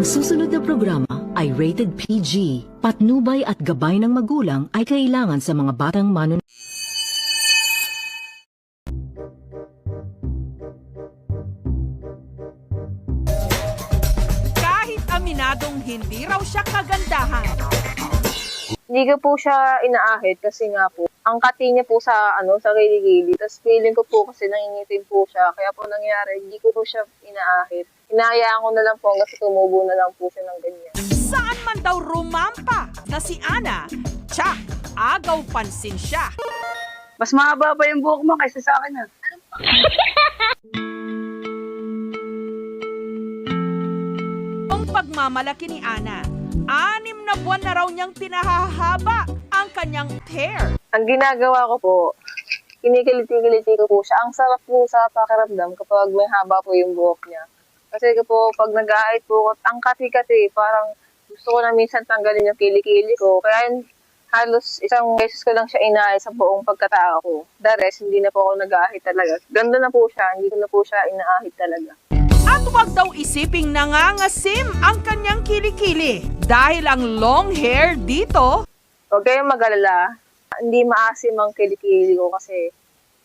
Ang susunod na programa ay rated PG. Patnubay at gabay ng magulang ay kailangan sa mga batang manunod. Kahit aminadong hindi raw siya kagandahan. Hindi ko po siya inaahit kasi nga po, ang kati niya po sa sa kilikili. Tapos feeling ko po kasi nangingitim po siya. Kaya po nangyari, hindi ko po siya inaahit. Hinahayaan ko na lang po hanggang tumubo na lang po siya ng ganyan. Saan man daw rumampa na si Ana, tsak, agaw pansin siya. Mas mahaba pa yung buhok mo kaysa sa akin, ha? Ang pagmamalaki ni Ana, 6 na buwan na raw niyang pinahahaba ang kanyang hair. Ang ginagawa ko po, kinikiliti-kiliti ko po siya. Ang sarap po sa pakiramdam kapag may haba po yung buhok niya. Kasi po, pag nag-aahit po, ang kati-kati, parang gusto ko na minsan tanggalin yung kilikili ko. Kaya halos isang beses ko lang siya inaahit sa buong pagkatao ko. The rest, hindi na po ako nag-aahit talaga. Ganda na po siya, hindi ko na po siya inaahit talaga. At huwag daw isiping nangangasim ang kanyang kilikili dahil ang long hair dito, Huwag kayong mag-alala, hindi maasim ang kilikili ko kasi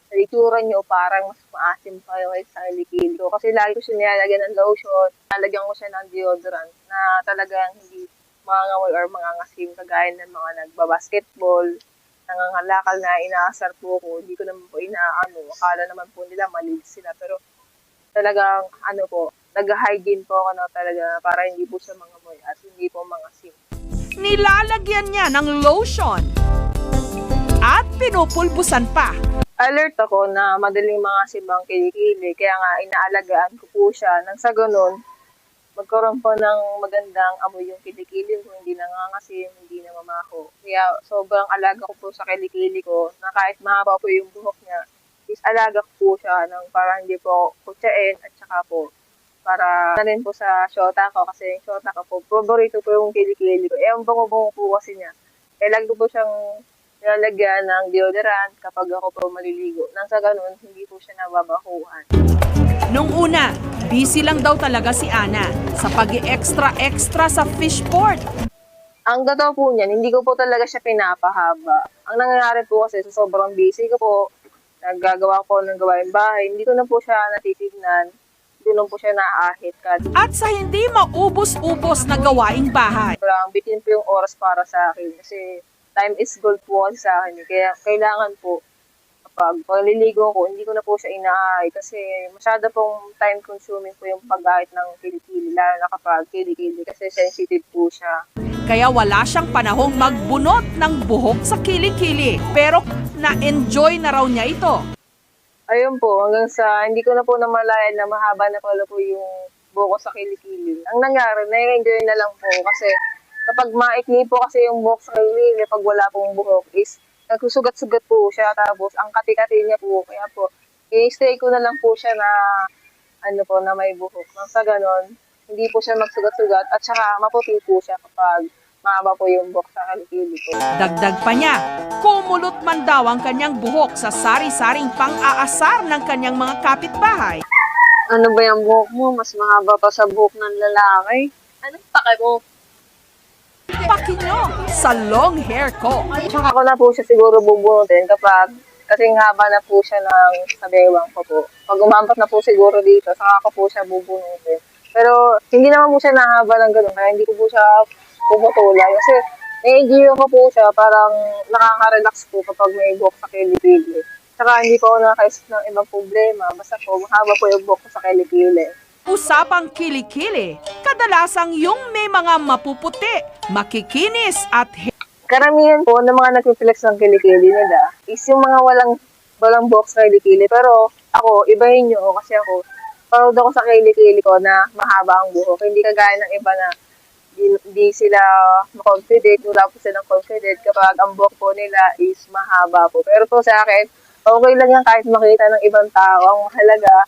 sa itsura niyo parang mas maasim pa yung sa kilikili ko. Kasi lagi ko siya nilalagyan ng lotion, nalagyan ko siya ng deodorant na talagang hindi mangangamoy or mangangasim kagaya ng mga nagbabasketball, nangangalakal na inaasar po ko. Hindi ko naman po inaano, akala naman po nila malinis sila. Pero talagang nag-hygiene po ako na talaga para hindi po siya mangamoy at hindi po mangasim. nilalagyan niya ng lotion at pinupulbusan pa. Alert ako na madaling mga simbang kilikili, kaya nga inaalagaan ko po siya nang sa ganun, magkaroon po ng magandang amoy yung kilikili ko, hindi nangangasim, hindi namamaho. Kaya sobrang alaga ko po sa kilikili ko na kahit mahaba po yung buhok niya, is alaga ko po siya ng para hindi po kutsain at saka po para na rin po sa shota ko kasi yung shota ko po, paborito po yung kilikili ko. Ang bango-bango po kasi niya. Kaya lagi ko po siyang nilalagyan ng deodorant kapag ako po maliligo. Nang sa ganun, hindi po siya nababakuhan. Nung una, busy lang daw talaga si Ana sa pag-extra-extra sa fish port. Ang totoo po niyan, hindi ko po talaga siya pinapahaba. Ang nangyayari po kasi sa sobrang busy ko po, naggagawa ko ng gawain bahay, hindi ko na po siya natitignan. Hindi na po siya naaahit. At sa hindi maubos-ubos na gawaing bahay. Parang bitin po yung oras para sa akin kasi time is gold po kasi sa akin. Kaya kailangan po kapag paliligo ko, hindi ko na po siya inaahit kasi masyado pong time consuming po yung pag-ahit ng kilikili, lalo na kapag kilikili kasi sensitive po siya. Kaya wala siyang panahong magbunot ng buhok sa kilikili. Pero na-enjoy na raw niya ito. Ayun po, hanggang sa hindi ko na po namalayan na mahaba na pala po yung buhok ko sa kilikili. Ang nangyari, na-enjoy na lang po kasi kapag maikli po kasi yung buhok sa kilikili, pag wala pong buhok is nagsusugat-sugat po siya, tapos ang kati-kati niya po, kaya po, i-stay ko na lang po siya na, na may buhok. Nang sa ganon, hindi po siya magsugat-sugat, at saka maputi po siya kapag mahaba po yung buhok sa kilikili ko. Dagdag pa niya, kumulot man daw ang kanyang buhok sa sari-saring pang-aasar ng kanyang mga kapitbahay. Ano ba yung buhok mo? Mas mahaba pa sa buhok ng lalaki. Anong pake mo? Pakinyo sa long hair ko. Tsaka ko na po siya siguro bubunutin kapag kasing haba na po siya ng sa bewang ko po. Pag umampat na po siguro dito, saka ko po siya bubunutin. Pero hindi naman po siya nahaba ng ganun, kaya hindi ko po siya puputulay. Kasi na-enjoy ko po siya, parang nakaka-relax po kapag may buhok sa kilikili. Tsaka hindi po ako nakakaisip ng ibang problema, basta po mahaba po yung buhok ko sa kilikili. Usapang kilikili, kadalasang yung may mga mapuputi, makikinis at Karamihan po ng mga nag-flex ng kilikili nila is yung mga walang buhok sa kilikili. Pero ako, ibahin nyo kasi ako, proud ako sa kilikili ko na mahaba ang buhok. Hindi kagaya ng iba na di sila confident, wala po silang confident kapag ang buhok po nila is mahaba po. Pero po sa akin, okay lang yan kahit makita ng ibang tao. Ang mahalaga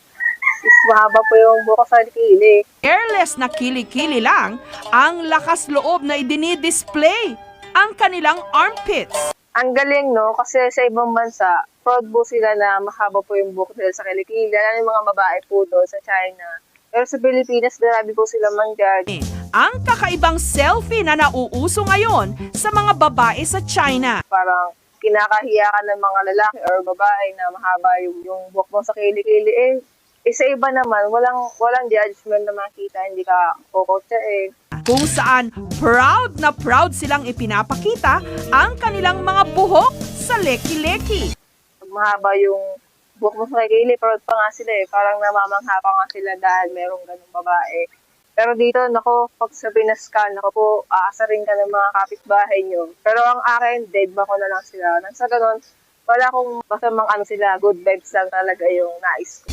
is mahaba po yung buhok sa kilikili. hairless na kilikili lang ang lakas loob na idinidisplay ang kanilang armpits. Ang galing, no? Kasi sa ibang bansa, proud po sila na mahaba po yung buhok nila sa kilikili. Lalo yung mga babae po doon sa China. Pero sa Pilipinas, grabe po sila mangyari. ang kakaibang selfie na nauuso ngayon sa mga babae sa China. Parang kinakahiya ka ng mga lalaki or babae na mahaba yung buhok mo sa kilikili. Sa iba naman, walang judgment na makita, hindi ka kukotsain. Kung saan proud na proud silang ipinapakita ang kanilang mga buhok sa leki-leki. Pag mahaba yung buhok mo sa kilikili, proud pa nga sila Parang namamangha pa nga sila dahil merong ganung babae. Pero dito, pag sa Pinascal, po, aasarin ka ng mga kapitbahay nyo. Pero ang akin, dead ba ko na lang sila. Nang sa ganun, wala akong masamang sila, good vibes lang talaga yung nais ko.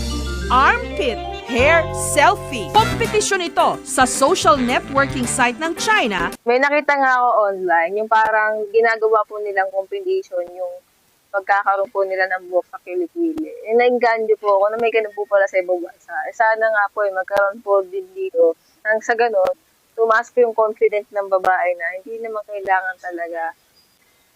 Armpit hair selfie. Kompetisyon ito sa social networking site ng China. May nakita nga ako online, yung parang ginagawa po nilang competition, yung pagkakaroon po nila ng buhok sa kilikili. Nainganyo po ako na may ganun po pala sa ibang bansa. Sana nga po magkaroon po din dito. Nang sa ganun, tumaas po yung confidence ng babae na hindi naman kailangan talaga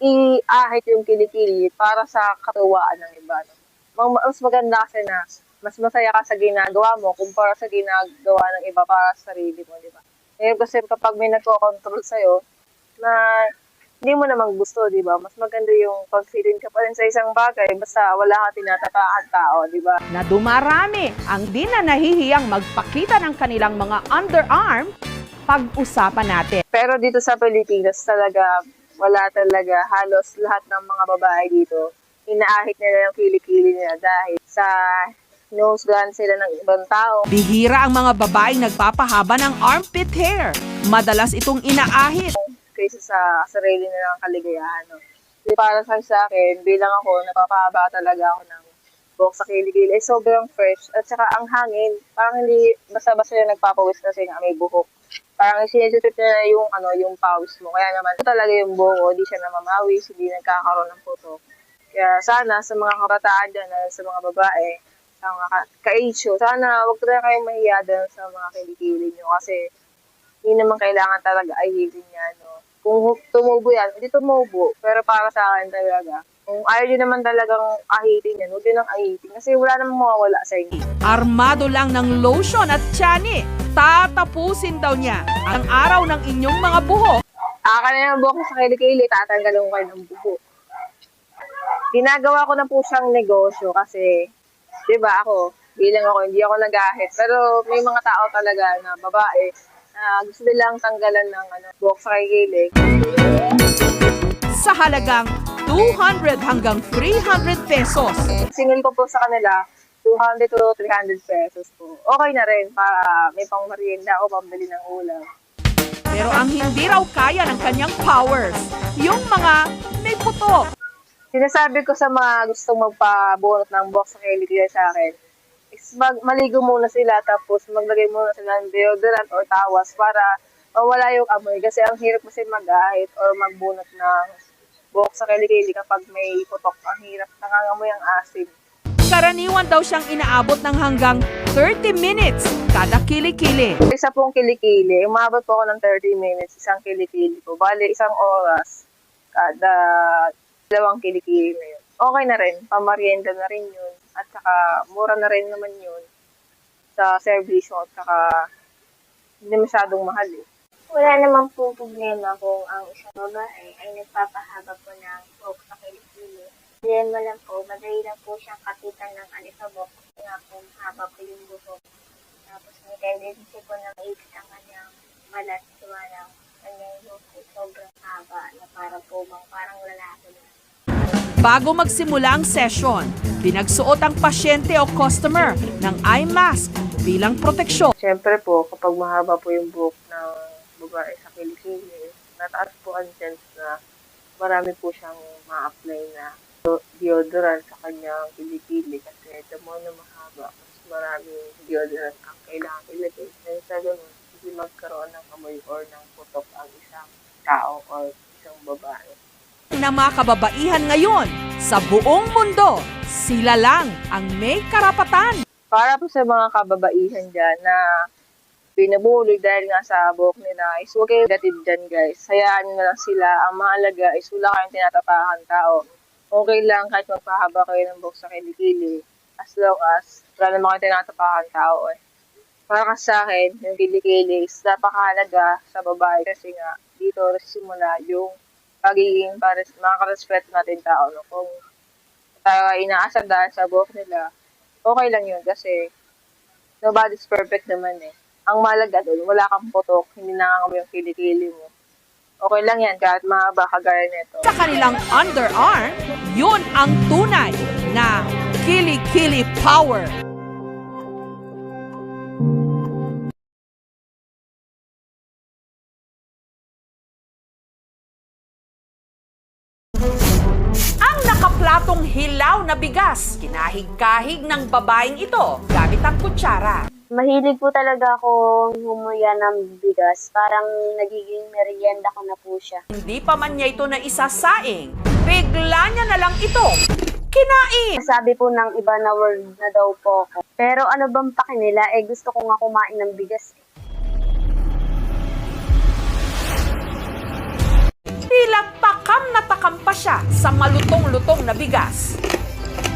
i-ahit yung kilikili para sa katuwaan ng iba. Mas maganda kasi na mas masaya ka sa ginagawa mo kumpara sa ginagawa ng iba para sa sarili mo, di ba? Ngayon kasi kapag may nagko-control sa'yo, na hindi mo namang gusto, di ba? Mas maganda yung confident ka pa rin sa isang bagay basta wala ka tinatapakan tao, di ba? Na dumarami ang di na nahihiyang magpakita ng kanilang mga underarm, pag-usapan natin. Pero dito sa Pilipinas talaga, wala talaga. Halos lahat ng mga babae dito, inaahit nila yung kilikili nila dahil sa nose-gun sila ng ibang tao. Bihira ang mga babaeng nagpapahaba ng armpit hair. Madalas itong inaahit. Kaysa sa sarili nilang kaligayahan. Para sa akin, bilang ako, napapahaba talaga ako ng buhok sa kilikili. Sobrang fresh. At saka ang hangin, parang hindi basta-basta yung nagpapawis kasi nga may buhok. Parang sinisipit na yung pawis mo. Kaya naman, talaga yung buhok, hindi siya namamawis, hindi nagkakaroon ng putok. Kaya sana sa mga kabataan dyan, sa mga babae, sa mga ka-age, sana wag na kayong mahiya dun sa mga kilikili nyo kasi hindi naman kailangan talaga ahitin yan. Kung tumubo yan, hindi tumubo. Pero para sa akin talaga, kung ayaw nyo naman talagang ahitin yan, huwag nyo nang ahitin kasi wala namang mawawala sa inyo. Armado lang ng lotion at tiyanik. Tatapusin daw niya ang araw ng inyong mga buhok. Akin na yung buhok sa kilikili, tatanggalin ko kayo ng buhok. Ginagawa ko na po siyang negosyo kasi, di ba ako, bilang ako, hindi ako nag-ahit. Pero may mga tao talaga na babae na gusto nilang tanggalan ng buhok sa kilikili. Sa halagang 200 hanggang 300 pesos. Singil ko po sa kanila, 200 to 300 pesos po. Okay na rin para may pang merienda o pambili ng ulam. Pero ang hindi raw kaya ng kanyang powers, yung mga may putok. Sinasabi ko sa mga gustong magpabunot ng buhok sa kilikili sa akin, is maligo muna sila tapos maglagay muna sila ng deodorant or tawas para mawala yung amoy. Kasi ang hirap kasi mag-ahit or magbunot ng buhok sa kilikili kapag may putok. Ang hirap, nangangamoy ang asin. Karaniwan daw siyang inaabot ng hanggang 30 minutes kada kilikili. Isa pong kilikili, umabot po ako ng 30 minutes, isang kilikili po. Bali, isang oras kada 2 kilikili na yun. Okay na rin, pamarienda na rin yun. At saka, mura na rin naman yun sa servisyo at saka hindi masyadong mahal Wala naman po problema kung ang isang babae ay nagpapahaba po ng buhok sa kilikili. Problema lang po, madali lang po siyang kapitan ng alikabok kasi nga po mahaba po yung buhok. Tapos may tendency po na maikit ang kanyang balat gawa ng kanyang buhok sobrang haba na parang lalaki na. Bago magsimula ang session, pinagsuot ang pasyente o customer ng eye mask bilang proteksyon. Siyempre po, kapag mahaba po yung buhok ng babae sa kilikili, nataas po ang chance na marami po siyang ma-apply na deodorant sa kanyang kilikili kasi the more na mahaba, mas maraming deodorant ang kailangan ilagay. Kaya sa ganun, hindi magkaroon ng amoy or ng putok ang isang tao or isang babae. Na mga kababaihan ngayon sa buong mundo, sila lang ang may karapatan. Para po sa mga kababaihan dyan na binabulog dahil nga sa buhok nila, is huwag kayong gatid dyan guys. Hayaan nyo na lang sila. Ang mahalaga is wala kayong tinatapakan tao. Okay lang kahit magpahaba kayo ng buhok sa kilikili as long as wala naman kayong tinatapakan tao Para kasi sa akin, yung kilikili is napakahalaga sa babae kasi nga dito simula yung pagiging makaka-respeto natin tao. No? Kung tayo ay inaasar dahil sa buhok nila, okay lang yun kasi nobody's perfect naman eh. Ang mahalaga doon, wala kang putok, hindi nangangamoy yung kilikili mo. Okay lang yan kahit mahaba kagaya nito. Sa kanilang underarm, yun ang tunay na kilikili power. Ang nakaplatong hilaw na bigas, kinahig-kahig ng babaeng ito gamit ang kutsara. Mahilig po talaga akong humuya ng bigas. Parang nagiging merienda ko na po siya. Hindi pa man niya ito na isasaing, bigla niya na lang itong kinain. Sabi po ng iba na word na daw po ako. Pero ano bang paki nila? Gusto ko nga kumain ng bigas. Tila takam na takam pa siya sa malutong-lutong na bigas.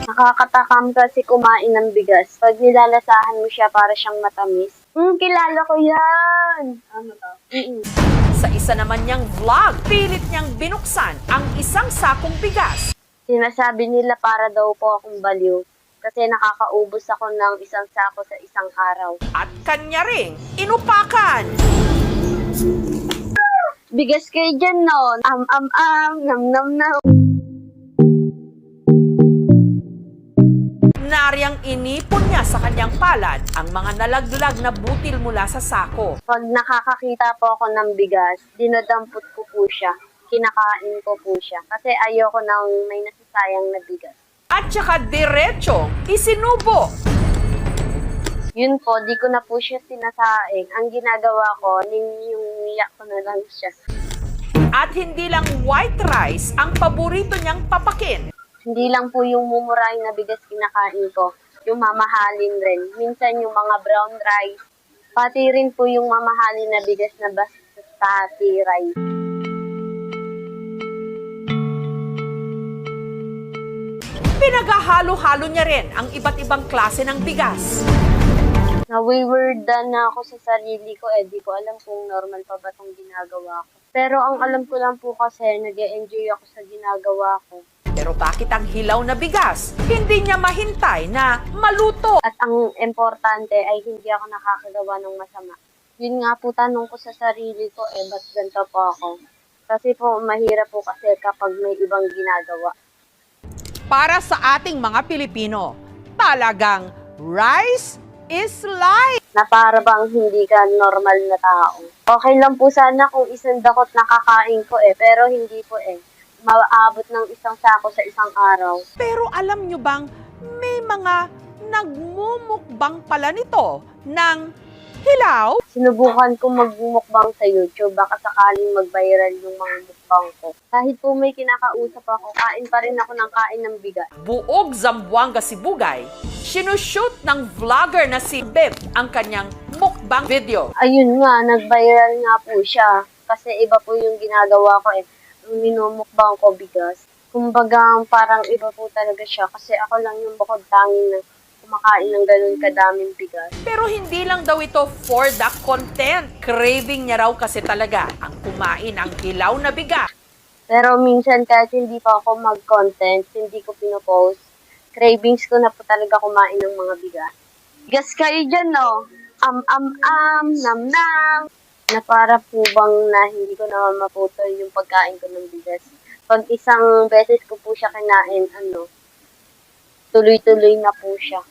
Nakakatakam kasi kumain ng bigas. Pag nilalasahan mo siya, para siyang matamis. Kilala ko yan! Ano to? Sa isa naman niyang vlog, pilit niyang binuksan ang isang sakong bigas. Sinasabi nila para daw po akong baliw. Kasi nakakaubos ako ng isang sako sa isang araw. At kanya ring inupakan. Bigas kayo dyan, no? Nam. Naryang inipon niya sa kanyang palad ang mga nalaglag na butil mula sa sako. Pag nakakakita po ako ng bigas, dinadampot ko po siya. Kinakain ko po siya. Kasi ayoko nang may nasasayang na bigas. At saka diretso isinubo. Yun po, di ko na po siya sinasaing. Ang ginagawa ko, niyak ko na lang siya. At hindi lang white rice ang paborito niyang papakin. Hindi lang po yung mumurahin na bigas kinakain ko. Yung mamahalin rin. Minsan yung mga brown rice. Pati rin po yung mamahalin na bigas na basmati rice. Pinaghahalo-halo niya rin ang iba't ibang klase ng bigas. Na-wayward na ako sa sarili ko. Di ko alam kung normal pa ba itong ginagawa ko. Pero ang alam ko lang po kasi, nag-e-enjoy ako sa ginagawa ko. Pero bakit ang hilaw na bigas hindi niya mahintay na maluto? At ang importante ay hindi ako nakakagawa ng masama. Yun nga po tanong ko sa sarili ko, ba't ganito po ako? Kasi po, mahirap po kasi kapag may ibang ginagawa. Para sa ating mga Pilipino, talagang rice is life. Na para bang hindi ka normal na tao. Okay lang po sana kung isang dakot nakakain ko pero hindi po Maaabot ng isang sako sa isang araw. Pero alam nyo bang may mga nagmumukbang pala nito ng hilaw? Sinubukan ko magmukbang sa YouTube, baka sakaling mag-viral yung mga mukbang ko. Kahit po may kinakausap ako, kain pa rin ako ng kain ng bigas. Buog Zamboanga Sibugay, sinushoot ng vlogger na si Beb ang kanyang mukbang video. Ayun nga, nag-viral nga po siya. Kasi iba po yung ginagawa ko minumukbang ko bigas. Kumbaga, parang iba po talaga siya. Kasi ako lang yung bukod tanging na kumakain ng ganun kadaming bigas. Pero hindi lang daw ito for the content. Craving niya raw kasi talaga ang kumain ng hilaw na bigas. Pero minsan kahit hindi pa ako mag-content, hindi ko pinopost, cravings ko na po talaga kumain ng mga bigas. Bigas kayo dyan, no? Nam. Na para po bang na hindi ko naman maputol yung pagkain ko ng bigas. Pag isang beses ko po siya kinain, tuloy-tuloy na po siya.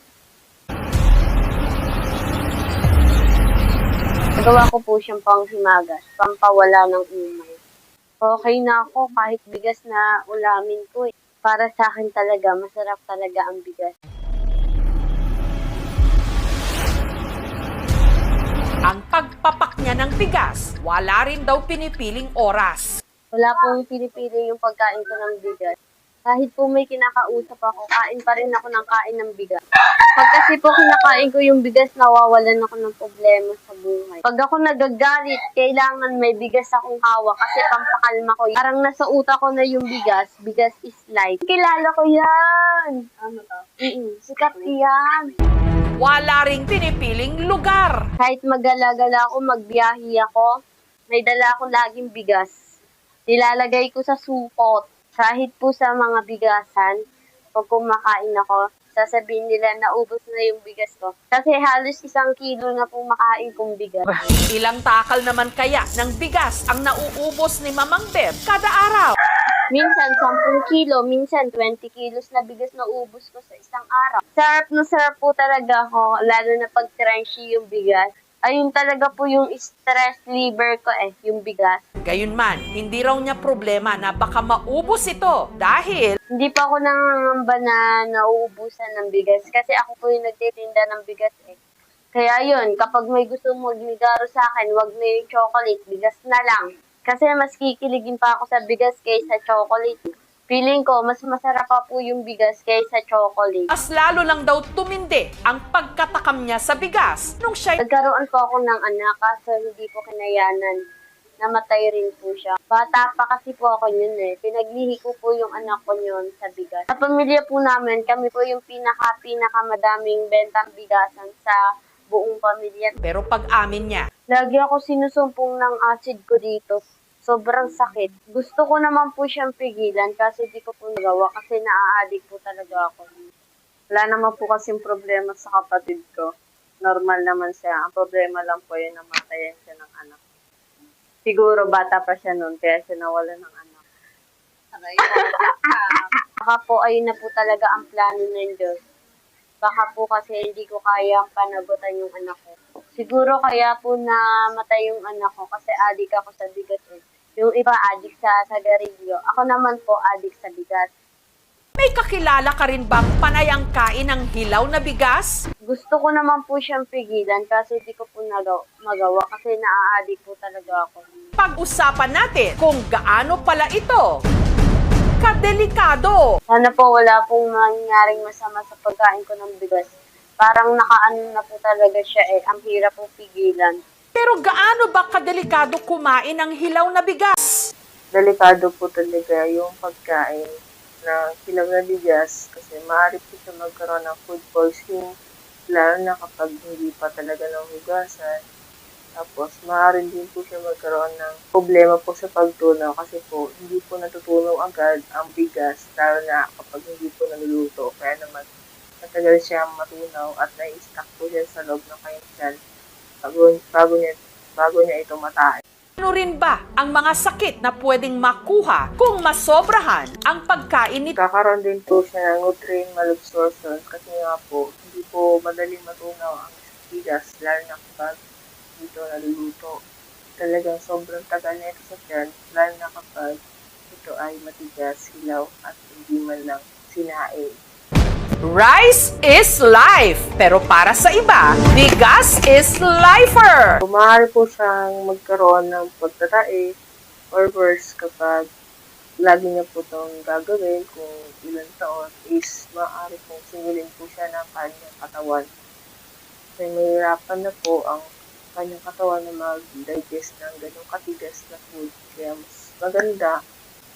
Nagawa ko po siyang panghimagas, pampawala ng umay. Okay na ako kahit bigas na ulamin ko Para sa akin talaga, masarap talaga ang bigas. Ang pagpapak niya ng bigas, wala rin daw pinipiling oras. Wala pong pinipili yung pagkain ko ng bigas. Kahit po may kinakausap ako, kain pa rin ako ng kain ng bigas. Pag kasi po kinakain ko yung bigas, nawawalan ako ng problema sa buhay. Pag ako nagagalit, kailangan may bigas akong hawak kasi pampakalma ko. Parang nasa utak ko na yung bigas is life. Kilala ko yan! Ano to? Sikat yan! wala ring pinipiling lugar. Kahit magala-gala ako, magbiyahe ako, may dala akong laging bigas. Nilalagay ko sa supot. Kahit po sa mga bigasan, pag kumakain ako, sasabihin nila naubos na yung bigas ko. Kasi halos 1 kilo na po makain kong bigas. Ilang takal naman kaya ng bigas ang nauubos ni Mamang Beb kada araw? Minsan 10 kilo, minsan 20 kilos na bigas na ubos ko sa isang araw. Sarap na sarap po talaga ako, lalo na pag crunchy yung bigas. Ayun talaga po yung stress liver ko yung bigas. Gayunman, hindi raw niya problema na baka maubos ito dahil Hindi pa ako nangangamba na nauubusan ng bigas kasi ako po yung nagtitinda ng bigas Kaya yun, kapag may gusto magnegaro sa akin, wag na yung chocolate, bigas na lang. Kasi mas kikiligin pa ako sa bigas kaysa chocolate. Feeling ko, mas masarap pa po yung bigas kaysa chocolate. mas lalo lang daw tumindi ang pagkatakam niya sa bigas nung siya Nagkaroon po ako ng anak kaso hindi po kinayanan. Namatay rin po siya. Bata pa kasi po ako yun Pinaglihi ko po yung anak ko yun sa bigas. Sa pamilya po namin, kami po yung pinakamadaming bentang bigasan sa buong pamilya. pero pag-amin niya, Lagi ako sinusumpong ng acid ko dito. Sobrang sakit. Gusto ko naman po siyang pigilan kasi di ko po nagawa kasi naa-addict po talaga ako. Wala naman po kasing problema sa kapatid ko. Normal naman siya. Ang problema lang po yun, namatayan siya ng anak. Siguro bata pa siya noon, kaya siya nawala ng anak. Baka po ayun na po talaga ang plano ng Diyos. Baka po kasi hindi ko kayang panagutan yung anak ko. Siguro kaya po namatay yung anak ko kasi addict ako sa bigas Yung iba addict sa sagarilyo. Ako naman po addict sa bigas. may kakilala ka rin bang panayang kain ng hilaw na bigas? Gusto ko naman po siyang pigilan kasi di ko po magawa kasi naa-addict po talaga ako. Pag-usapan natin kung gaano pala ito kadelikado. Sana po wala pong mangyaring masama sa pagkain ko ng bigas. Parang nakaano na po talaga siya Ang hirap po pigilan. Pero gaano ba kadelikado kumain ng hilaw na bigas? Delikado po talaga yung pagkain ng hilaw na bigas kasi maaari po siya magkaroon ng food poisoning lalo na kapag hindi pa talaga nahugasan. Tapos maaari din po siya magkaroon ng problema po sa pagtunaw kasi po hindi po natutunaw agad ang bigas lalo na kapag hindi po naluluto. Kaya naman matagal siya matunaw at nai-stuck po siya sa loob ng kanyang tiyan bago niya ito matain. Ano rin ba ang mga sakit na pwedeng makuha kung masobrahan ang pagkain nito? Kakaroon din po siya ng nutrient malabsorption kasi nga po hindi po madaling matunaw ang bigas lalo na kapag dito naluluto. Talagang sobrang tagal na ito sa tiyan lalo na kapag ito ay matigas, hilaw at hindi man lang sinaing. Rice is life, pero para sa iba, bigas is lifer. Maaari po siyang magkaroon ng pagtatae or worse kapag lagi niya po itong gagawin kung ilang taon is maaari pong singilin po siya ng kanyang katawan. Kasi mahirapan na po ang kanyang katawan na mag-digest ng ganong katigas na food. Kaya mas maganda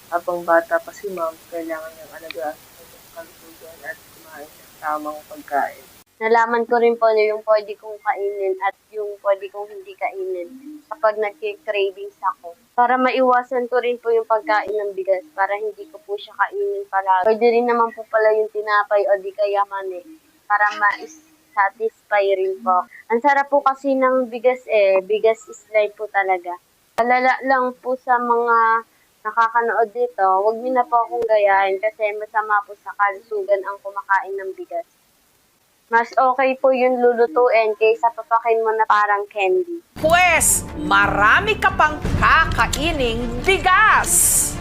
habang bata pa si ma'am, kailangan niyang alagaan ang kalusugan at kumain ng tamang pagkain. Nalaman ko rin po na yung pwede kong kainin at yung pwede kong hindi kainin kapag nagki-cravings ako. Para maiwasan ko rin po yung pagkain ng bigas para hindi ko po siya kainin palagi. Pwede rin naman po pala yung tinapay o di kaya mani para ma-satisfy rin po. Ang sarap po kasi ng bigas bigas is life po talaga. Alala lang po sa mga nakakanood dito, huwag niyo na po akong gayahin kasi masama po sa kalusugan ang kumakain ng bigas. Mas okay po yung lulutuin kaysa papakin mo na parang candy. Pwes, marami ka pang kakaining bigas.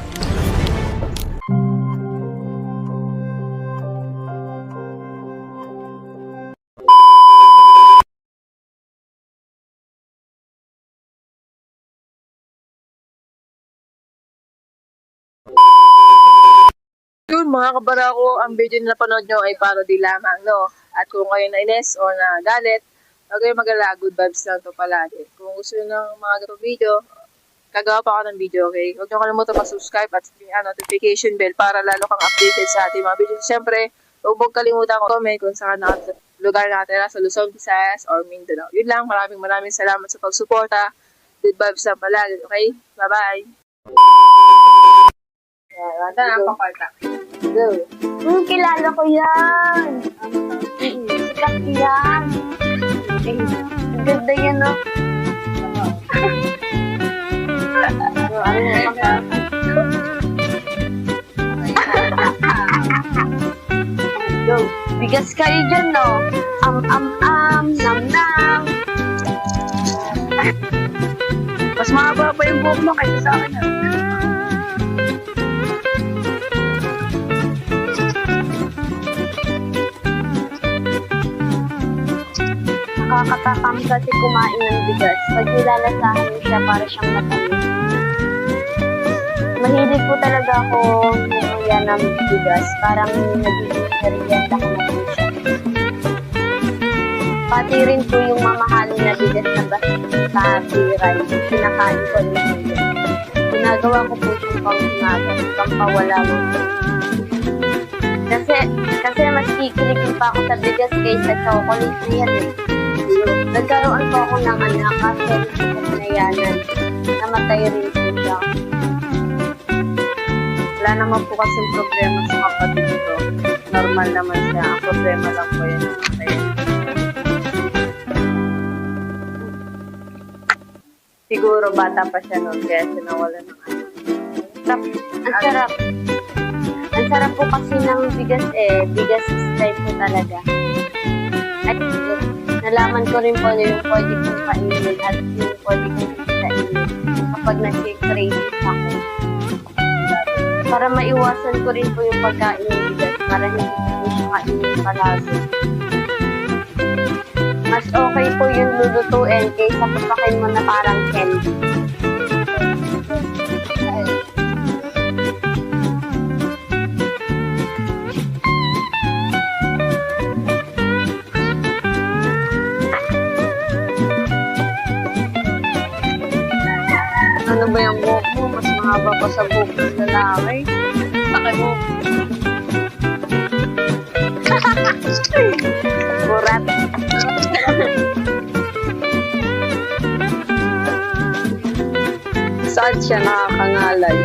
Yun mga kabarako, ang video na napanood nyo ay parody lamang, no? At kung kayo nainis o nagalit, huwag kayong mag-alala, good vibes lang to palagi. Kung gusto nyo ng mga ganitong video, gagawa pa ako ng video, okay? Huwag nyo kalimutan mag-subscribe at notification bell para lalo kang updated sa ating mga video. Siyempre, huwag kalimutan comment kung saan lugar nakatira sa Luzon, Visayas, or Mindanao. Yun lang, maraming salamat sa pagsuporta. Good vibes lang palagi, okay? Bye-bye! Wala na ang paparta. Go. Kilala ko yan. Sikat yan. Ang ganda yan, no? Go. Bigas kayo dyan, no? Nam. Mas mahaba pa yung buhok mo kaysa sa akin. Nakakatakam kasi kumain ng bigas. Pag nilalasahan mo siya, para siyang matamis. Mahilig po talaga ako yan ng bigas. Parang nagiging merienda ko na po siya. Pati rin po yung mamahalin na bigas na basmati rice. Kinakain ko rin po yun. Ginagawa ko po siyang pang-umaga, pampawala mo. Kasi mas kikiligin pa ako sa bigas kaysa chocolate na yan eh. Nagkaroon po ako ng anak kasi pinayanan. Namatay rin po siya. Wala naman po kasing problema sa kapatid ko. Normal naman siya. Ang problema lang po yan. Siguro bata pa siya noon kaya sinawalan ng anak. Ang sarap. Ang sarap po kasi ng bigas eh. Bigas style po talaga. At nalaman ko rin po na yung pwede kong kainin at yung pwede kong hindi kainin kapag nag-cravings ako. Para maiwasan ko rin po yung pagkain ng bigas para hindi ko po siya kainin palagi. Mas okay po yung lulutuin kaysa papakin mo na parang candy. Ano ba yung buhok mo? Mas mahaba pa sa buhok ng lalaki. Laki mo. Burat. Saan siya nakakangalay?